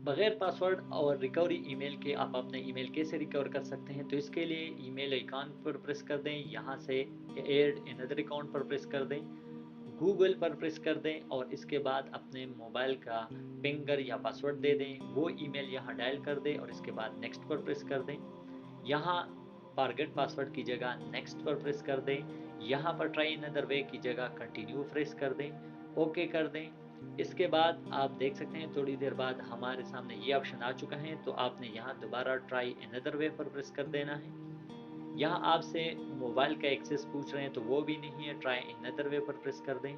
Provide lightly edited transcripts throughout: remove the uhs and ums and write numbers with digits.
बगैर पासवर्ड और recovery email के आप अपने ईमेल कैसे रिकवर कर सकते हैं? तो इसके लिए ईमेल आइकॉन पर प्रेस कर दें, यहाँ से ऐड अनदर अकाउंट पर प्रेस कर दें, गूगल पर प्रेस कर दें और इसके बाद अपने मोबाइल का फिंगर या पासवर्ड दे दें, वो ईमेल यहाँ डायल कर दें और इसके बाद नेक्स्ट पर प्रेस कर दें। यहाँ फॉरगेट पासवर्ड की जगह नेक्स्ट पर प्रेस कर दें, यहाँ पर ट्राई अनदर वे की जगह कंटिन्यू प्रेस कर दें, ओके कर दें। इसके बाद आप देख सकते हैं थोड़ी देर बाद हमारे सामने ये ऑप्शन आ चुका है, तो आपने यहाँ दोबारा ट्राई अनदर वे पर प्रेस कर देना है। यहाँ आपसे मोबाइल का एक्सेस पूछ रहे हैं तो वो भी नहीं है, ट्राई अनदर वे पर प्रेस कर दें।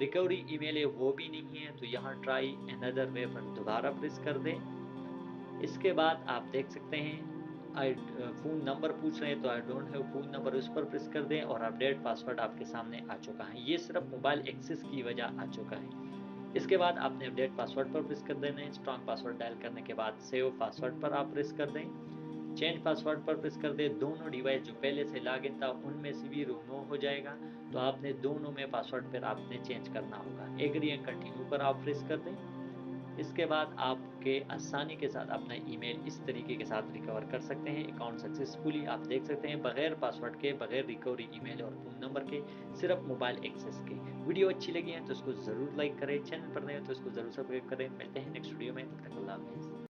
रिकवरी ईमेल है वो भी नहीं है, तो यहाँ ट्राई अनदर वे पर दोबारा प्रेस कर दें। इसके बाद आप देख सकते हैं आई फ़ोन नंबर पूछ रहे हैं तो I don't have phone number, उस पर प्रेस कर दें और अपडेट पासवर्ड आपके सामने आ चुका है। ये सिर्फ मोबाइल एक्सेस की वजह आ चुका है। इसके बाद आपने अपडेट पासवर्ड पर प्रेस कर देना है। स्ट्रॉन्ग पासवर्ड डायल करने के बाद सेव पासवर्ड पर आप प्रेस कर दें। चेंज पासवर्ड पर प्रेस कर दें। दोनों डिवाइस जो पहले से लॉगिन था उनमें से भी रिमूव हो जाएगा, तो आपने दोनों में पासवर्ड पर आपने चेंज करना होगा। एग्री एंड कंटिन्यू पर आप प्रेस कर दें। इसके बाद आपके आसानी के साथ अपना ईमेल इस तरीके के साथ रिकवर कर सकते हैं अकाउंट सक्सेसफुली। आप देख सकते हैं बगैर पासवर्ड के, बगैर रिकवरी ईमेल और फ़ोन नंबर के, सिर्फ मोबाइल एक्सेस के। वीडियो अच्छी लगी है तो इसको ज़रूर लाइक करें, चैनल पर नए हो तो इसको ज़रूर सब्सक्राइब करें। मिलते हैं नेक्स्ट वीडियो में, तब तक अल्लाह हाफ़िज़।